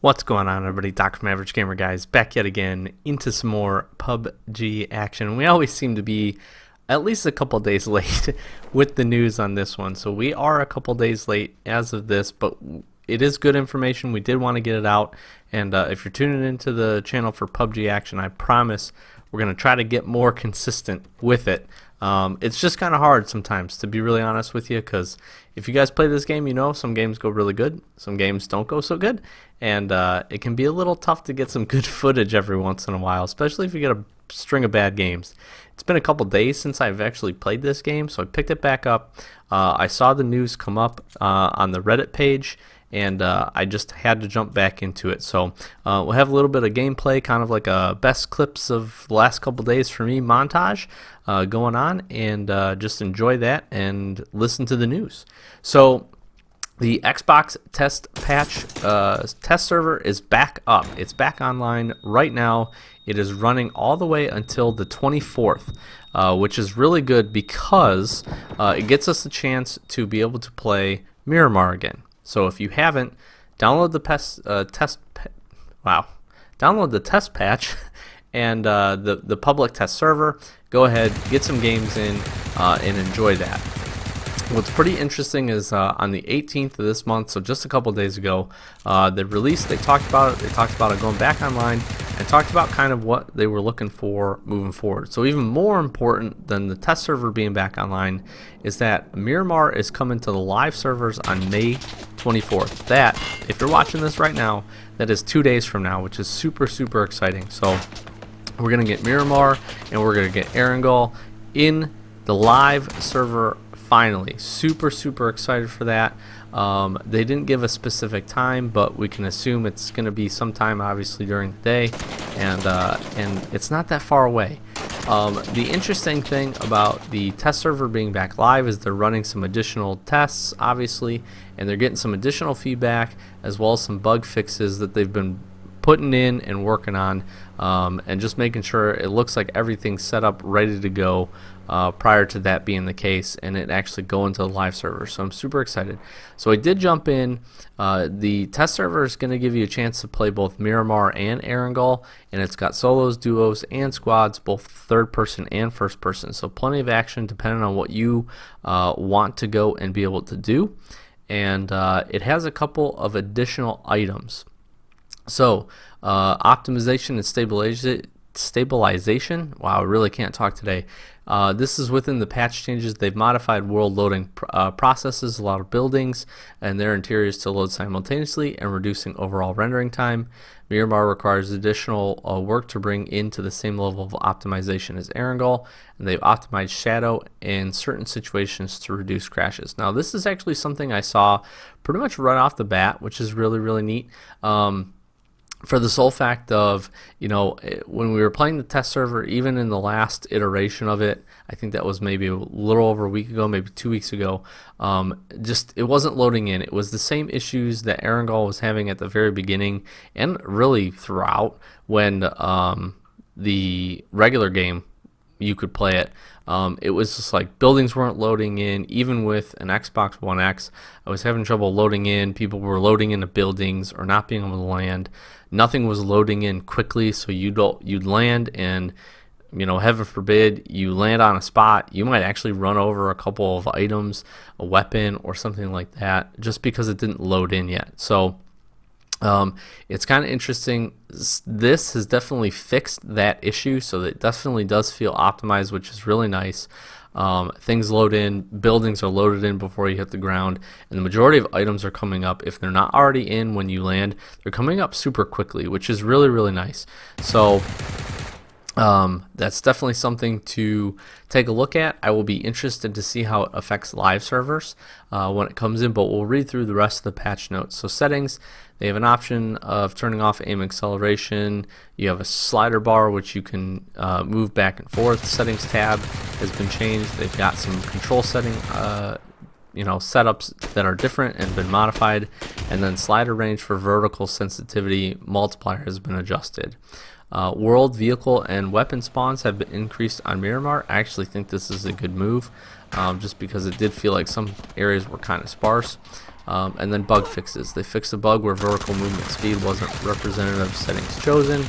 What's going on, everybody? Doc from Average Gamer Guys back yet again into some more PUBG action. We always seem to be at least a couple days late with the news on this one, so we are a couple days late as of this, but it is good information. We did want to get it out, and if you're tuning into the channel for PUBG action, I promise we're going to try to get more consistent with it. It's just kind of hard sometimes, to be really honest with you, because if you guys play this game, you know some games go really good, some games don't go so good, and it can be a little tough to get some good footage every once in a while, especially if you get a string of bad games. It's been a couple days since I've actually played this game, so I picked it back up. I saw the news come up on the Reddit page, and I just had to jump back into it. So we'll have a little bit of gameplay, kind of like a best clips of the last couple days for me montage going on, and just enjoy that and listen to the news. So the Xbox test patch test server is back up. It's back online right now. It is running all the way until the 24th, which is really good because it gets us a chance to be able to play Miramar again. So if you haven't, download the download the test patch and the public test server. Go ahead, get some games in, and enjoy that. What's pretty interesting is on the 18th of this month, so just a couple days ago, the release, they talked about it. They talked about it going back online and talked about kind of what they were looking for moving forward. So even more important than the test server being back online is that Miramar is coming to the live servers on May 24th. That, if you're watching this right now, that is 2 days from now, which is super, super exciting. So we're going to get Miramar and we're going to get Erangel in the live server finally. Super, super excited for that. They didn't give a specific time, but we can assume it's going to be sometime obviously during the day, and it's not that far away. The interesting thing about the test server being back live is they're running some additional tests, obviously, and they're getting some additional feedback as well as some bug fixes that they've been putting in and working on, and just making sure it looks like everything's set up ready to go prior to that being the case and it actually go into the live server. So I'm super excited. So I did jump in. The test server is going to give you a chance to play both Miramar and Erangel, and it's got solos, duos, and squads, both third person and first person. So plenty of action depending on what you want to go and be able to do. And it has a couple of additional items. So optimization and stabilization. Wow, I really can't talk today. This is within the patch changes. They've modified world loading processes, a lot of buildings and their interiors to load simultaneously, and reducing overall rendering time. Miramar requires additional work to bring into the same level of optimization as Erangel, and they've optimized shadow in certain situations to reduce crashes. Now this is actually something I saw pretty much right off the bat, which is really, really neat. For the sole fact of, you know, when we were playing the test server, even in the last iteration of it, I think that was maybe a little over a week ago, maybe 2 weeks ago, just it wasn't loading in. It was the same issues that Erangel was having at the very beginning and really throughout when the regular game you could play it. It was just like buildings weren't loading in. Even with an Xbox One X, I was having trouble loading in. People were loading into buildings or not being able to land. Nothing was loading in quickly, so you'd land, and you know, heaven forbid you land on a spot, you might actually run over a couple of items, a weapon or something like that, just because it didn't load in yet. So it's kind of interesting. This has definitely fixed that issue, so that it definitely does feel optimized, which is really nice. Things load in, buildings are loaded in before you hit the ground, and the majority of items are coming up. If they're not already in when you land, they're coming up super quickly, which is really, really nice. So that's definitely something to take a look at. I will be interested to see how it affects live servers when it comes in, but we'll read through the rest of the patch notes. So settings, they have an option of turning off aim acceleration. You have a slider bar which you can move back and forth. Settings tab has been changed. They've got some control setting setups that are different and been modified, and then slider range for vertical sensitivity multiplier has been adjusted. World, vehicle, and weapon spawns have been increased on Miramar. I actually think this is a good move, just because it did feel like some areas were kind of sparse. And then bug fixes. They fixed a bug where vertical movement speed wasn't representative of settings chosen.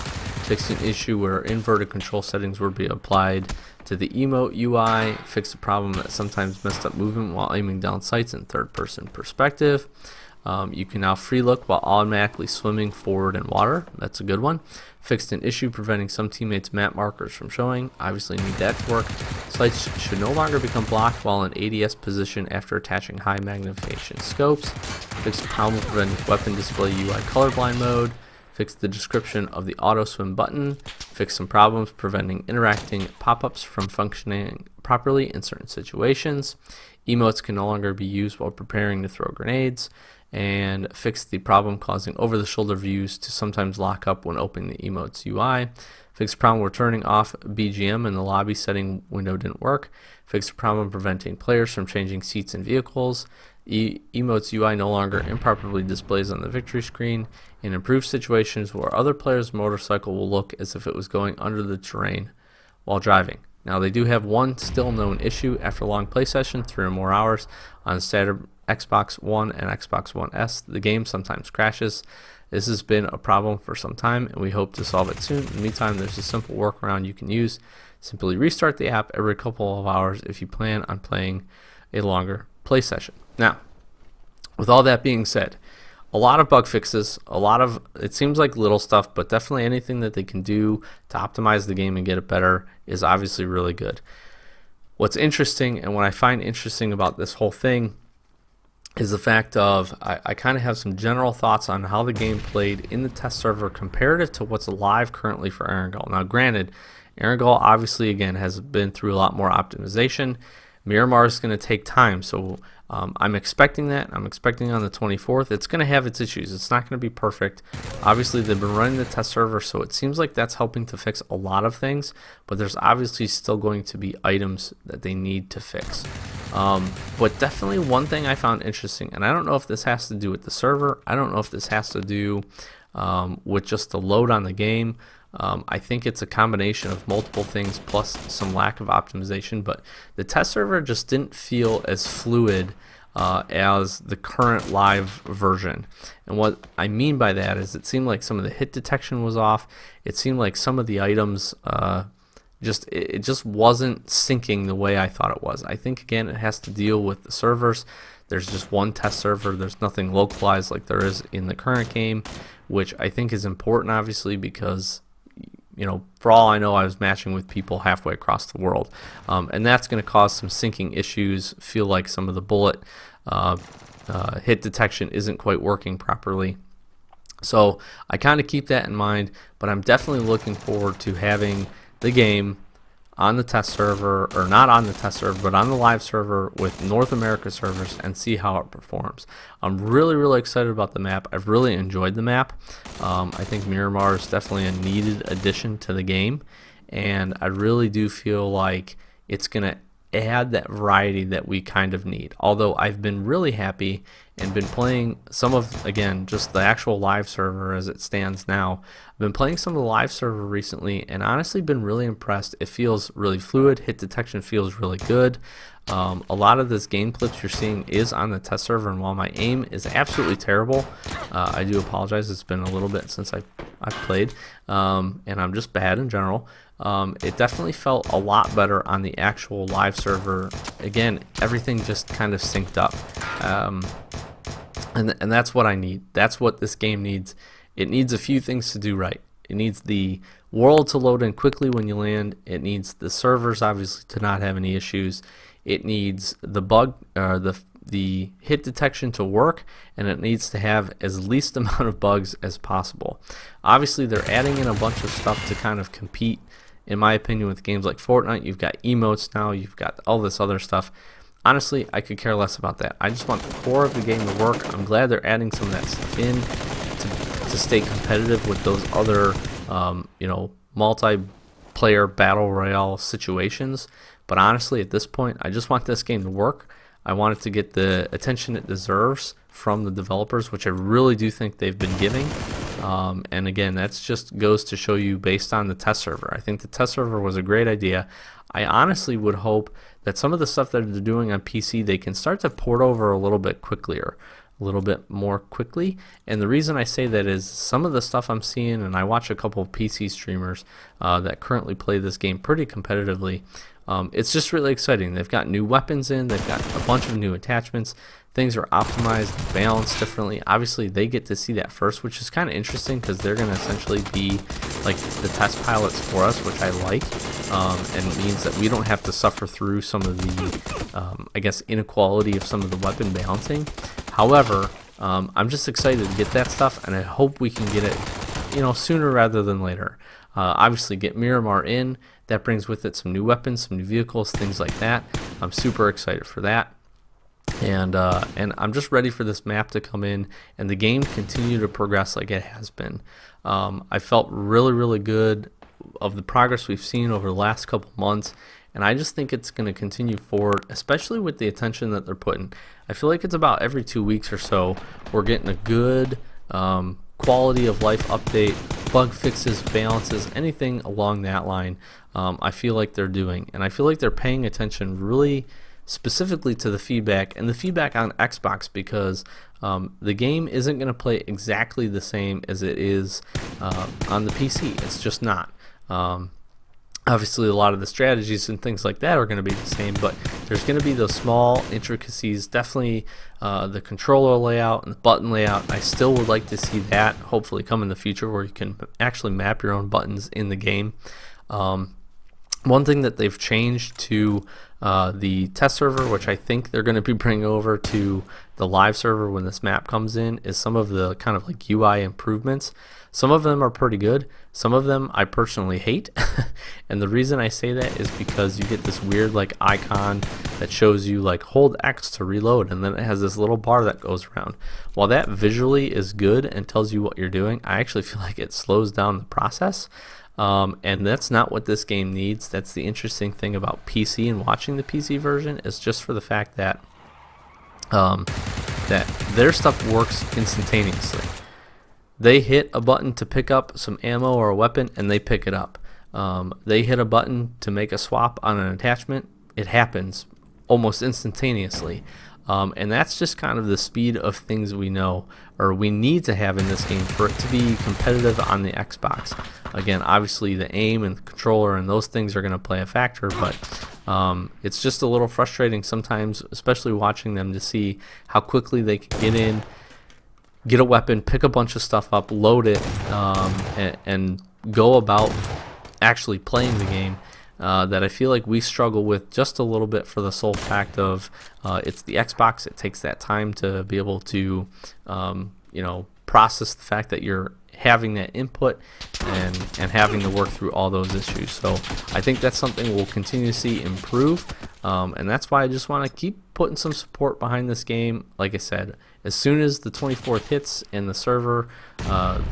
Fixed an issue where inverted control settings would be applied to the emote UI. Fixed a problem that sometimes messed up movement while aiming down sights in third-person perspective. You can now free look while automatically swimming forward in water. That's a good one. Fixed an issue preventing some teammates' map markers from showing. Obviously need that to work. Sights should no longer become blocked while in ADS position after attaching high magnification scopes. Fixed a problem preventing weapon display UI colorblind mode. Fixed the description of the auto swim button. Fixed some problems preventing interacting pop-ups from functioning properly in certain situations. Emotes can no longer be used while preparing to throw grenades. And fixed the problem causing over-the-shoulder views to sometimes lock up when opening the emotes UI. Fixed the problem where turning off BGM in the lobby setting window didn't work. Fixed the problem preventing players from changing seats in vehicles. Emotes UI no longer improperly displays on the victory screen. And improved situations where other players' motorcycle will look as if it was going under the terrain while driving. Now they do have one still known issue after a long play session, 3 or more hours, on standard Xbox One and Xbox One S. The game sometimes crashes. This has been a problem for some time and we hope to solve it soon. In the meantime, there's a simple workaround you can use. Simply restart the app every couple of hours if you plan on playing a longer play session. Now, with all that being said, a lot of bug fixes, it seems like little stuff, but definitely anything that they can do to optimize the game and get it better is obviously really good. What's interesting and what I find interesting about this whole thing is the fact of I kind of have some general thoughts on how the game played in the test server comparative to what's live currently for Erangel. Now granted, Erangel obviously again has been through a lot more optimization. Miramar is going to take time, so I'm expecting that. I'm expecting on the 24th. It's going to have its issues. It's not going to be perfect. Obviously, they've been running the test server, so it seems like that's helping to fix a lot of things, but there's obviously still going to be items that they need to fix. But definitely one thing I found interesting, and I don't know if this has to do with the server. I don't know if this has to do with just the load on the game. I think it's a combination of multiple things plus some lack of optimization, but the test server just didn't feel as fluid as the current live version. And what I mean by that is it seemed like some of the hit detection was off. It seemed like some of the items it just wasn't syncing the way I thought it was. I think again it has to deal with the servers. There's just one test server. There's nothing localized like there is in the current game, which I think is important obviously because for all I know, I was matching with people halfway across the world. And that's going to cause some syncing issues, feel like some of the bullet hit detection isn't quite working properly. So I kind of keep that in mind, but I'm definitely looking forward to having the game on the test server, or not on the test server, but on the live server with North America servers and see how it performs. I'm really, really excited about the map. I've really enjoyed the map. I think Miramar is definitely a needed addition to the game, and I really do feel like it's going to add that variety that we kind of need. Although I've been really happy and been playing some of, again, just the actual live server as it stands now. I've been playing some of the live server recently and honestly been really impressed. It feels really fluid. Hit detection feels really good. A lot of this game clips you're seeing is on the test server, and while my aim is absolutely terrible, I do apologize. It's been a little bit since I've played, and I'm just bad in general. It definitely felt a lot better on the actual live server. Again, everything just kind of synced up, and that's what I need. That's what this game needs. It needs a few things to do right. It needs the world to load in quickly when you land. It needs the servers obviously to not have any issues. It needs the bug, the hit detection to work, and it needs to have as least amount of bugs as possible. Obviously, they're adding in a bunch of stuff to kind of compete, in my opinion, with games like Fortnite. You've got emotes now, you've got all this other stuff. Honestly, I could care less about that. I just want the core of the game to work. I'm glad they're adding some of that stuff in to stay competitive with those other, multiplayer battle royale situations. But honestly, at this point, I just want this game to work. I want it to get the attention it deserves from the developers, which I really do think they've been giving. And again, that just goes to show you based on the test server. I think the test server was a great idea. I honestly would hope that some of the stuff that they're doing on PC, they can start to port over a little bit quicker. a little bit more quickly. And the reason I say that is some of the stuff I'm seeing, and I watch a couple of PC streamers that currently play this game pretty competitively. It's just really exciting. They've got new weapons in, they've got a bunch of new attachments, things are optimized, balanced differently. Obviously they get to see that first, which is kind of interesting because they're going to essentially be like the test pilots for us, which I like, and it means that we don't have to suffer through some of the I guess inequality of some of the weapon balancing. However, I'm just excited to get that stuff, and I hope we can get it, you know, sooner rather than later. Obviously get Miramar in, that brings with it some new weapons, some new vehicles, things like that. I'm super excited for that. And I'm just ready for this map to come in and the game continue to progress like it has been. I felt really good of the progress we've seen over the last couple months, and I just think it's going to continue forward, especially with the attention that they're putting. I feel like it's about every 2 weeks or so we're getting a good quality of life update, bug fixes, balances, anything along that line. I feel like they're doing, and I feel like they're paying attention really specifically to the feedback and the feedback on Xbox, because the game isn't going to play exactly the same as it is on the PC. It's just not. Obviously a lot of the strategies and things like that are going to be the same, but there's going to be those small intricacies. Definitely the controller layout and the button layout, I still would like to see that hopefully come in the future where you can actually map your own buttons in the game. One thing that they've changed to the test server, which I think they're going to be bringing over to the live server when this map comes in, is some of the kind of like UI improvements. Some of them are pretty good. Some of them I personally hate. And the reason I say that is because you get this weird like icon that shows you like hold X to reload, and then it has this little bar that goes around. While that visually is good and tells you what you're doing, I actually feel like it slows down the process. And that's not what this game needs. That's the interesting thing about PC and watching the PC version, is just for the fact that that their stuff works instantaneously. They hit a button to pick up some ammo or a weapon, and they pick it up. They hit a button to make a swap on an attachment, it happens almost instantaneously. And that's just kind of the speed of things we know, or we need to have in this game for it to be competitive on the Xbox. Again, obviously the aim and the controller and those things are going to play a factor, but it's just a little frustrating sometimes, especially watching them, to see how quickly they can get in, get a weapon, pick a bunch of stuff up, load it, and go about actually playing the game. That I feel like we struggle with just a little bit, for the sole fact of it's the Xbox. It takes that time to be able to process the fact that you're having that input and having to work through all those issues. So I think that's something we'll continue to see improve, and that's why I just want to keep putting some support behind this game. Like I said, as soon as the 24th hits and the server,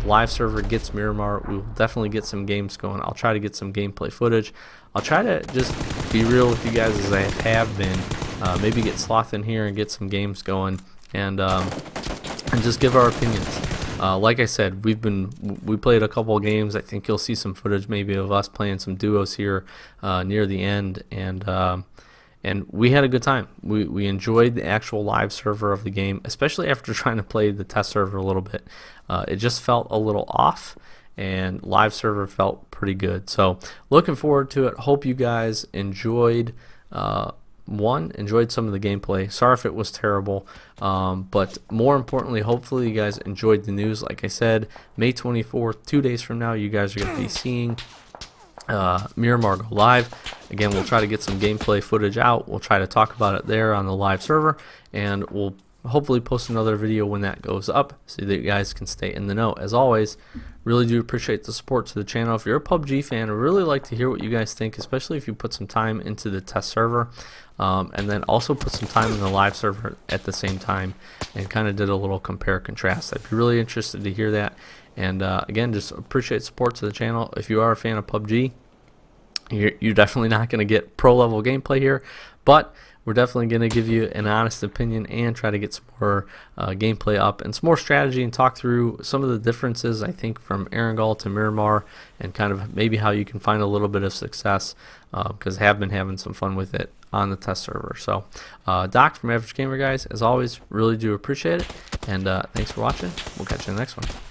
live server gets Miramar, we will definitely get some games going. I'll try to get some gameplay footage. I'll try to just be real with you guys as I have been. Maybe get Sloth in here and get some games going, and just give our opinions. Like I said, we played a couple of games. I think you'll see some footage maybe of us playing some duos here near the end, and we had a good time. We enjoyed the actual live server of the game, especially after trying to play the test server a little bit. It just felt a little off, and live server felt pretty good. So looking forward to it. Hope you guys enjoyed enjoyed some of the gameplay. Sorry if it was terrible, but more importantly, hopefully you guys enjoyed the news. Like I said, May 24th, 2 days from now, you guys are going to be seeing Miramar go live. Again, we'll try to get some gameplay footage out. We'll try to talk about it there on the live server, and we'll hopefully post another video when that goes up so that you guys can stay in the know. As always, really do appreciate the support to the channel. If you're a PUBG fan, I really like to hear what you guys think, especially if you put some time into the test server, and then also put some time in the live server at the same time, and kind of did a little compare contrast. I'd be really interested to hear that. And again, just appreciate support to the channel. If you are a fan of PUBG, you're definitely not going to get pro level gameplay here, but we're definitely going to give you an honest opinion and try to get some more gameplay up and some more strategy and talk through some of the differences, I think, from Erangel to Miramar, and kind of maybe how you can find a little bit of success, because I have been having some fun with it on the test server. So Doc from Average Gamer, guys, as always, really do appreciate it, and thanks for watching. We'll catch you in the next one.